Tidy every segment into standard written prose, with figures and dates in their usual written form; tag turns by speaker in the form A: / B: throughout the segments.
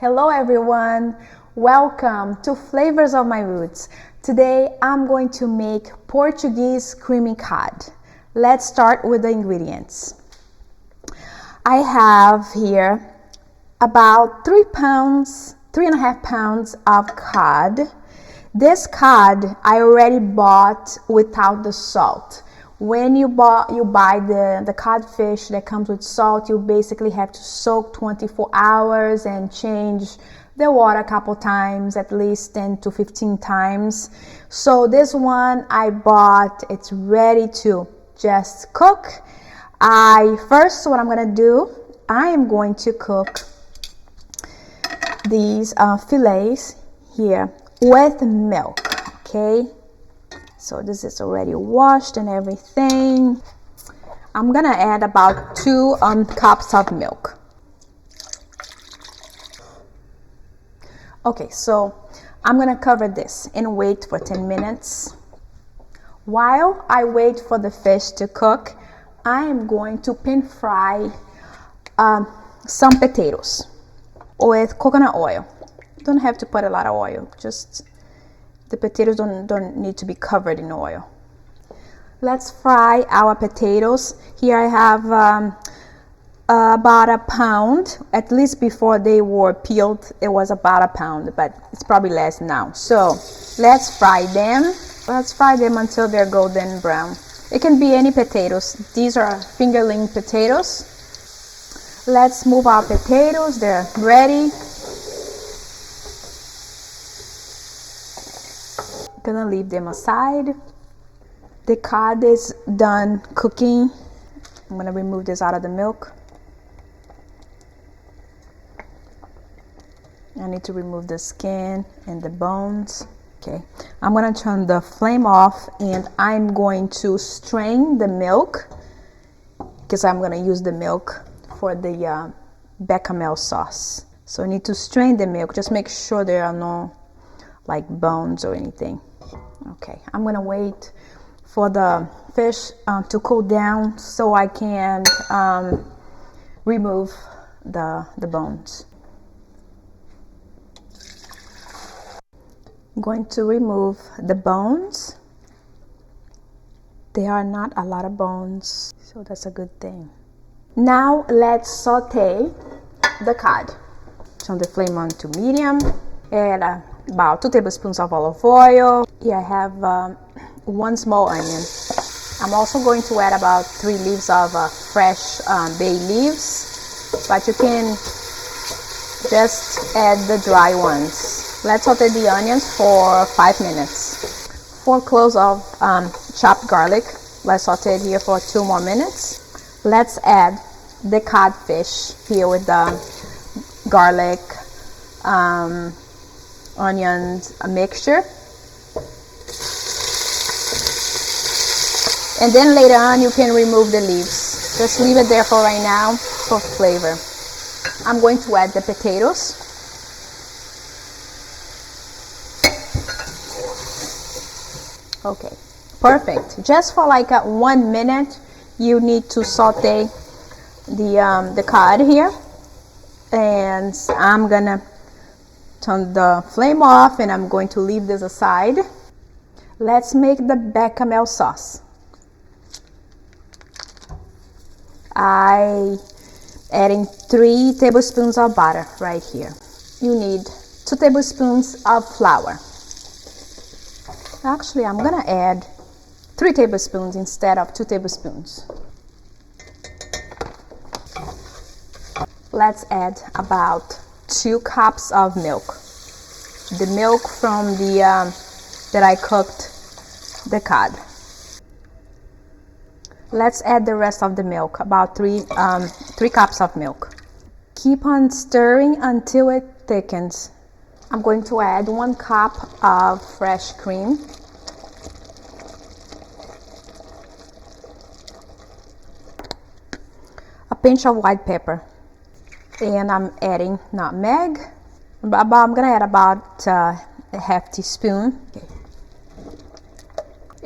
A: Hello everyone, welcome to Flavors of My Roots. Today I'm going to make Portuguese creamy cod. Let's start with the ingredients. I have here about 3.5 pounds of cod. This cod I already bought without the salt. When you buy the codfish that comes with salt, you basically have to soak 24 hours and change the water a couple times, at least 10 to 15 times. So this one I bought, it's ready to just cook. What I'm gonna do, I am going to cook these fillets here with milk, okay? So this is already washed and everything. I'm gonna add about 2 cups of milk. Okay, so I'm gonna cover this and wait for 10 minutes. While I wait for the fish to cook, I am going to pan fry some potatoes with coconut oil. You don't have to put a lot of oil, just the potatoes don't need to be covered in oil. Let's fry our potatoes. Here I have about a pound. At least before they were peeled, it was about a pound, but it's probably less now. So let's fry them. Let's fry them until they're golden brown. It can be any potatoes. These are fingerling potatoes. Let's move our potatoes. They're ready. Gonna leave them aside. The cod is done cooking. I'm gonna remove this out of the milk. I need to remove the skin and the bones. Okay, I'm gonna turn the flame off and I'm going to strain the milk because I'm gonna use the milk for the bechamel sauce. So I need to strain the milk. Just make sure there are no like bones or anything. Okay, I'm gonna wait for the fish to cool down so I can remove the bones. I'm going to remove the bones. There are not a lot of bones, so that's a good thing. Now let's saute the cod. Turn the flame on to medium. Add about 2 tablespoons of olive oil. Here I have 1 small onion. I'm also going to add about 3 leaves of fresh bay leaves, but you can just add the dry ones. Let's saute the onions for 5 minutes. 4 cloves of chopped garlic. Let's saute it here for 2 more minutes. Let's add the codfish here with the garlic, onions, a mixture. And then later on you can remove the leaves. Just leave it there for right now for flavor. I'm going to add the potatoes. Okay, perfect. Just for like 1 minute you need to saute the cod here. And I'm gonna turn the flame off and I'm going to leave this aside. Let's make the bechamel sauce. I adding 3 tablespoons of butter right here. You need 2 tablespoons of flour. Actually, I'm gonna add 3 tablespoons instead of 2 tablespoons. Let's add about 2 cups of milk. The milk from the that I cooked the cod. Let's add the rest of the milk, about 3 cups of milk. Keep on stirring until it thickens. I'm going to add 1 cup of fresh cream. A pinch of white pepper. And I'm adding nutmeg. I'm gonna add about a half teaspoon. Okay.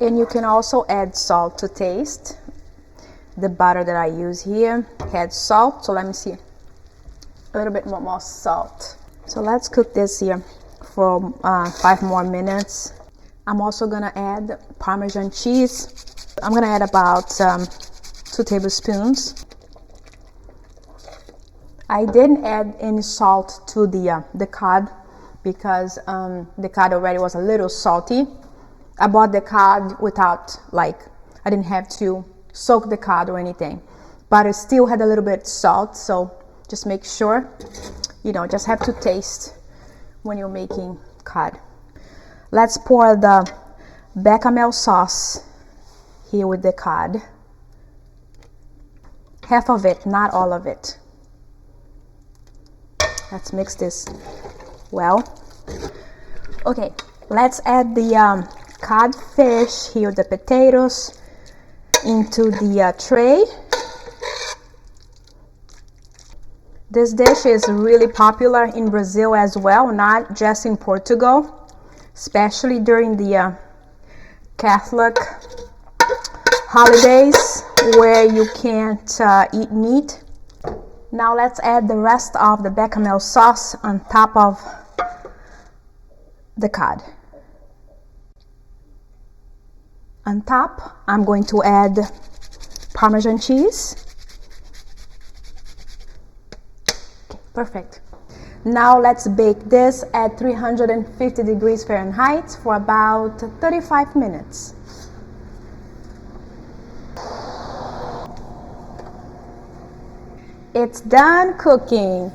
A: And you can also add salt to taste. The butter that I use here had salt, so let me see. A little bit more salt. So let's cook this here for 5 more minutes. I'm also gonna add Parmesan cheese. I'm gonna add about 2 tablespoons. I didn't add any salt to the cod because the cod already was a little salty. I bought the cod without, like, I didn't have to soak the cod or anything, but it still had a little bit salt, so just make sure, you know, just have to taste when you're making cod. Let's pour the bechamel sauce here with the cod. Half of it, not all of it. Let's mix this well. Okay, let's add the codfish here, the potatoes, into the tray. This dish is really popular in Brazil as well, not just in Portugal, especially during the Catholic holidays where you can't eat meat. Now let's add the rest of the bechamel sauce on top of the cod. On top, I'm going to add Parmesan cheese. Okay, perfect. Now let's bake this at 350 degrees Fahrenheit for about 35 minutes. It's done cooking.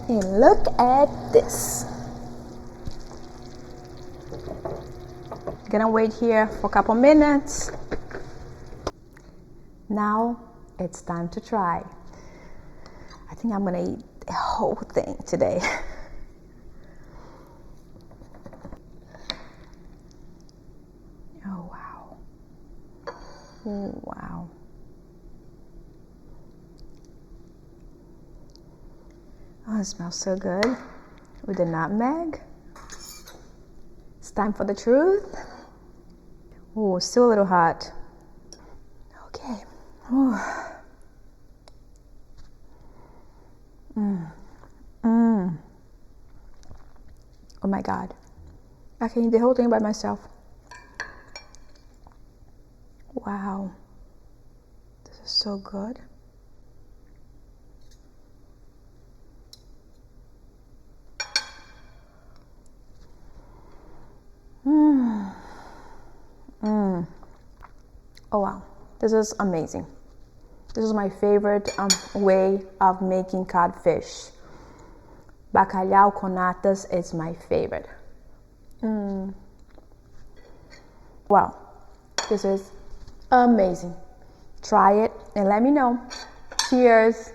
A: And look at this. Gonna wait here for a couple minutes. Now it's time to try. I think I'm gonna eat the whole thing today. Oh wow. Oh wow. Oh, it smells so good with the nutmeg. It's time for the truth. Oh, still a little hot. Okay. Oh. Oh my God. I can eat the whole thing by myself. Wow. This is so good. Oh wow, this is amazing. This is my favorite way of making codfish. Bacalhau com natas is my favorite. Wow, this is amazing. Try it and let me know. Cheers.